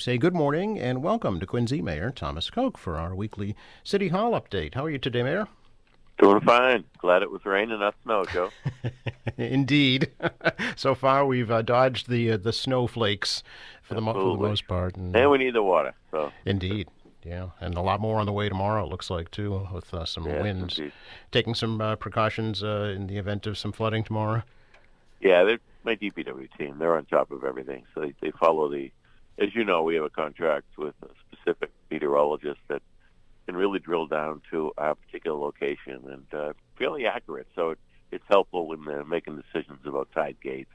say good morning and welcome to Quincy Mayor Thomas Koch for our weekly City Hall update. How are you today, Mayor? Doing fine. Glad it was rain and not snow, Joe. Indeed. So far, we've dodged the snowflakes for the Absolutely. most part. And And we need the water, so indeed, yeah, and a lot more on the way tomorrow. It looks like too, with some yes, winds. indeed. Taking some precautions in the event of some flooding tomorrow. Yeah, they're my DPW team. They're on top of everything, so they follow the. As you know, we have a contract with a specific meteorologist that can really drill down to our particular location and fairly accurate. So it's helpful when they're making decisions about tide gates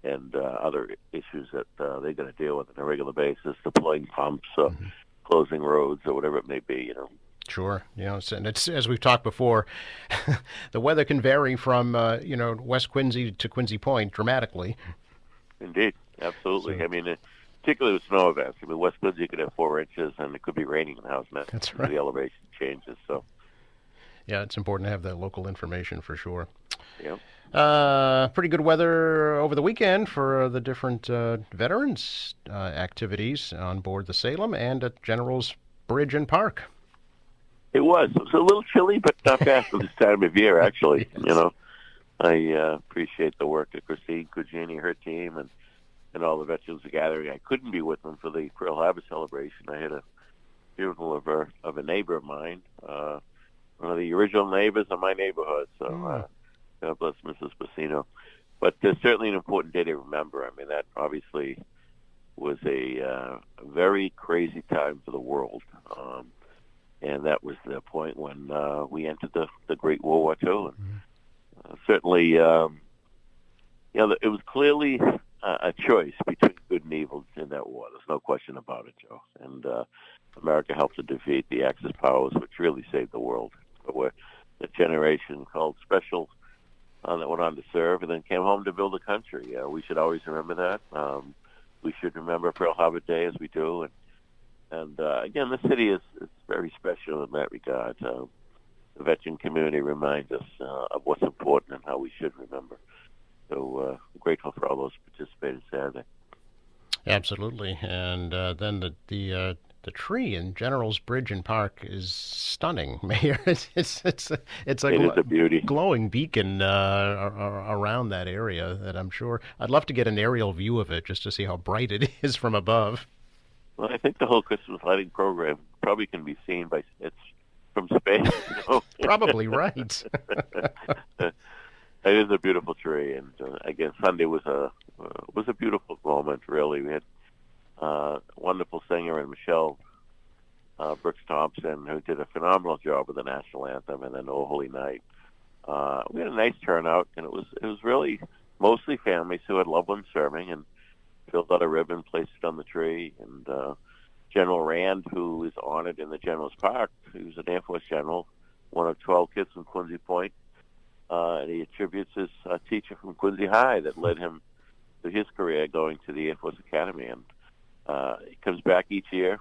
and other issues that they're going to deal with on a regular basis, deploying pumps, Mhm. closing roads, or whatever it may be. Sure, and it's as we've talked before, the weather can vary from West Quincy to Quincy Point dramatically. Indeed, absolutely. So I mean, particularly with snow events. I mean, West Woods, you could have 4 inches, and it could be raining in Housenet that's because right. the elevation changes. So, Yeah, it's important to have that local information for sure. yeah, Pretty good weather over the weekend for the different veterans activities on board the Salem and at General's Bridge and Park. it was. It was a little chilly, but not bad for this time of year. Actually, Yes. I appreciate the work of Christine Cugini, her team, and all the veterans gathering. I couldn't be with them for the Pearl Harbor celebration. I had a funeral of a neighbor of mine, one of the original neighbors of my neighborhood. So. Mm, God bless Mrs. Pacino. But there's certainly an important day to remember. I mean, that obviously was a very crazy time for the world. And that was the point when we entered the Great World War II. And mm, certainly, it was clearly a choice between good and evil in that war. There's no question about it, Joe. And America helped to defeat the Axis powers, which really saved the world. So we're the generation called Special that went on to serve and then came home to build a country. We should always remember that. We should remember Pearl Harbor Day as we do. And again, the city is very special in that regard. The veteran community reminds us of what's important and how we should remember. So I'm grateful for all those who participated Saturday. absolutely. And then the tree in General's Bridge and Park is stunning, Mayor. It's a It is a beauty. glowing beacon around that area that I'm sure I'd love to get an aerial view of it just to see how bright it is from above. Well, I think the whole Christmas lighting program probably can be seen by it's from space. Probably right. It is a beautiful tree, and again, Sunday was a beautiful moment. Really, we had a wonderful singer and Michelle Brooks Thompson, who did a phenomenal job with the national anthem, and then "Oh Holy Night." We had a nice turnout, and it was really mostly families who had loved ones serving, and filled out a ribbon, placed it on the tree, and General Rand, who is honored in the General's Park, he was an Air Force general, one of 12 kids from Quincy Point. And he attributes his teacher from Quincy High that led him to his career going to the Air Force Academy. And he comes back each year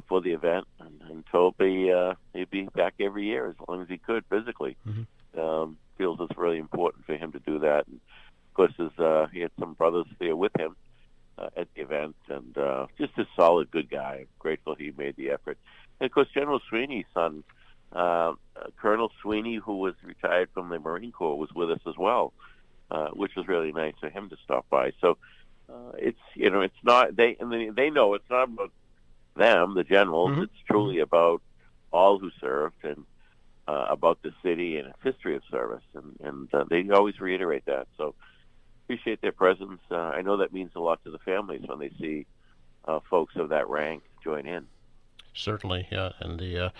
for the event and told me he'd be back every year as long as he could physically. Hmm. Feels it's really important for him to do that. And of course, he had some brothers there with him at the event, and just a solid, good guy. I'm grateful he made the effort. And of course, General Sweeney's son, Colonel Sweeney, who was retired from the Marine Corps, was with us as well, which was really nice for him to stop by. So it's not they know it's not about them, the generals. Hmm. It's truly about all who served and about the city and its history of service, and they always reiterate that. So appreciate their presence. I know that means a lot to the families when they see folks of that rank join in. Certainly, yeah, and the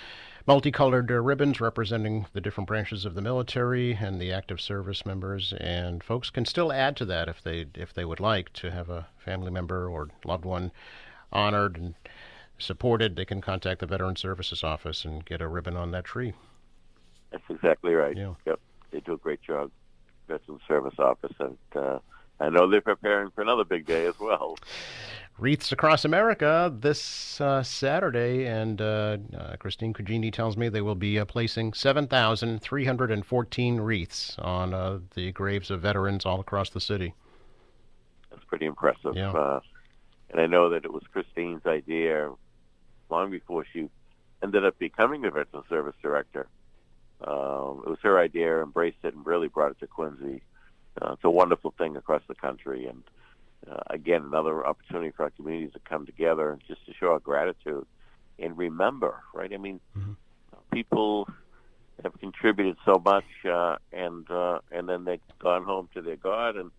multicolored ribbons representing the different branches of the military and the active service members, and folks can still add to that if they would like to have a family member or loved one honored and supported. They can contact the Veteran Services Office and get a ribbon on that tree. That's exactly right. Yeah. Yep, they do a great job, Veterans Service Office, and I know they're preparing for another big day as well. Wreaths across America this Saturday, and Christine Cugini tells me they will be placing 7,314 wreaths on the graves of veterans all across the city. That's pretty impressive. Yeah. And I know that it was Christine's idea long before she ended up becoming the Veteran Service Director. It was her idea, embraced it, and really brought it to Quincy. It's a wonderful thing across the country, and again, another opportunity for our communities to come together and just to show our gratitude and remember, right? I mean, people have contributed so much, and then they've gone home to their God, and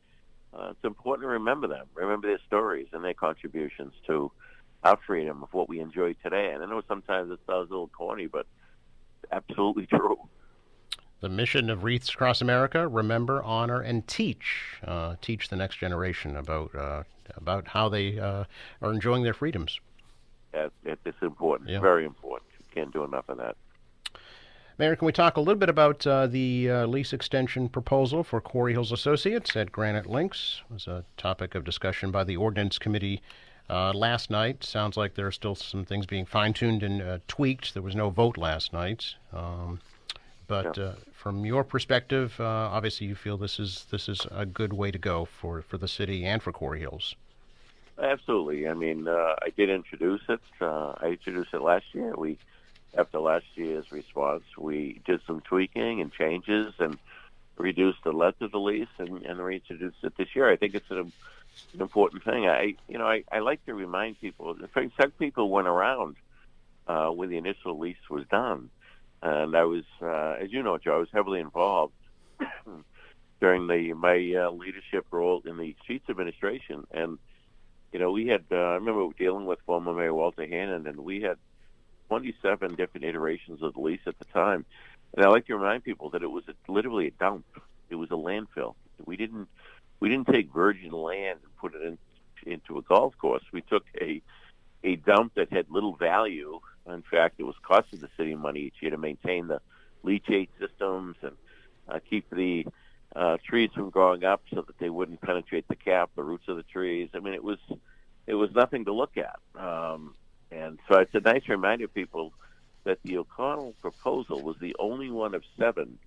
it's important to remember them, remember their stories and their contributions to our freedom of what we enjoy today. And I know sometimes it sounds a little corny, but it's absolutely true. The mission of Wreaths Across America: remember, honor, and teach. Teach the next generation about how they are enjoying their freedoms. It's important. Yeah. Very important. You can't do enough of that. Mayor, can we talk a little bit about the lease extension proposal for Quarry Hills Associates at Granite Links? It was a topic of discussion by the Ordinance Committee last night. Sounds like there are still some things being fine-tuned and tweaked. There was no vote last night. But from your perspective, obviously you feel this is a good way to go for the city and for Quarry Hills. Absolutely. I mean, I did introduce it. I introduced it last year. After last year's response, we did some tweaking and changes and reduced the length of the lease and reintroduced it this year. I think it's an important thing. I like to remind people. Some people went around when the initial lease was done. And I was, as you know, Joe, I was heavily involved during my leadership role in the Sheets administration. And, we had, I remember dealing with former Mayor Walter Hannon, and we had 27 different iterations of the lease at the time. And I like to remind people that it was literally a dump. It was a landfill. We didn't take virgin land and put it into a golf course. We took a dump that had little value. In fact, it was costing the city money each year to maintain the leachate systems and keep the trees from growing up so that they wouldn't penetrate the cap, the roots of the trees. I mean, it was nothing to look at. And so it's a nice reminder to people that the O'Connell proposal was the only one of 7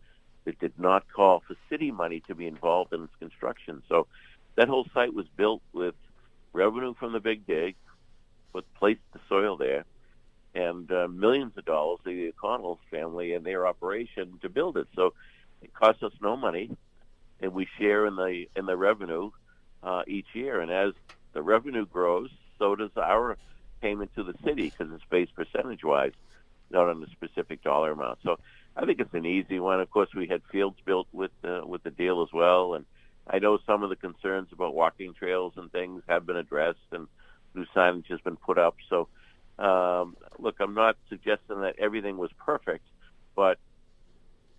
that did not call for city money to be involved in its construction. So that whole site was built with revenue from the Big Dig, placed the soil there, and millions of dollars to the O'Connell family and their operation to build it. So it cost us no money, and we share in the revenue each year. And as the revenue grows, so does our payment to the city, because it's based percentage-wise, not on a specific dollar amount. So I think it's an easy one. Of course, we had fields built with the deal as well, and I know some of the concerns about walking trails and things have been addressed, and new signage has been put up. So, look, I'm not suggesting that everything was perfect, but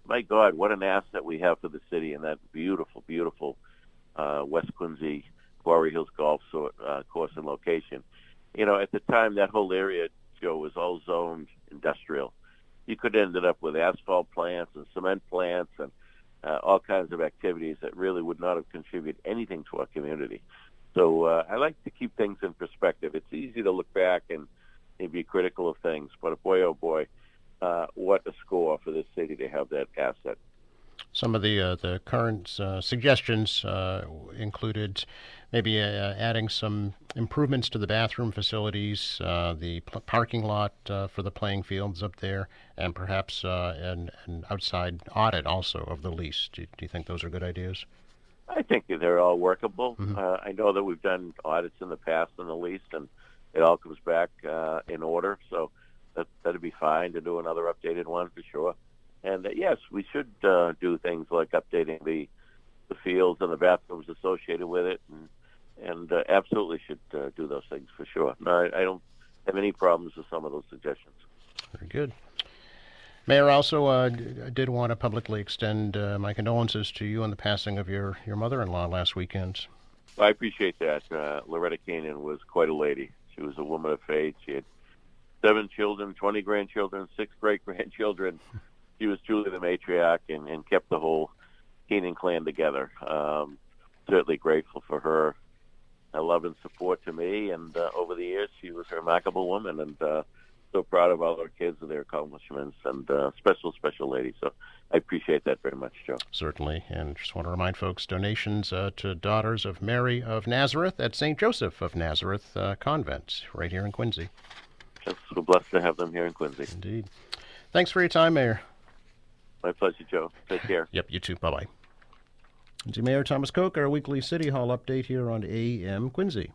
my God, what an asset we have for the city and that beautiful, beautiful West Quincy Quarry Hills golf course and location. At the time, that whole area, Joe, was all zoned industrial. You could have ended up with asphalt plants and cement plants and all kinds of activities that really would not have contributed anything to our community. So I like to keep things in perspective. It's easy to look back and be critical of things, but boy, oh boy, what a score for this city to have that asset. Some of the current suggestions included maybe adding some improvements to the bathroom facilities, the parking lot for the playing fields up there, and perhaps an outside audit also of the lease. Do you think those are good ideas? I think they're all workable. Mm-hmm. I know that we've done audits in the past on the lease, and it all comes back in order. So that'd be fine to do another updated one for sure. And yes, we should do things like updating the fields and the bathrooms associated with it, and absolutely should do those things for sure. No, I don't have any problems with some of those suggestions. Very good. Mayor, also did want to publicly extend my condolences to you on the passing of your mother-in-law last weekend. I appreciate that. Loretta Keenan was quite a lady. She was a woman of faith. She had 7 children, 20 grandchildren, 6 great-grandchildren. She was truly the matriarch and kept the whole Keenan clan together. Certainly grateful for her love and support to me. And over the years, she was a remarkable woman. And so proud of all our kids and their accomplishments, and special lady. So I appreciate that very much, Joe. Certainly. And just want to remind folks, donations to Daughters of Mary of Nazareth at St. Joseph of Nazareth Convent right here in Quincy. Just so blessed to have them here in Quincy. Indeed. Thanks for your time, Mayor. My pleasure, Joe. Take care. Yep, you too. Bye-bye. Mayor Thomas Koch, our weekly City Hall update here on AM Quincy.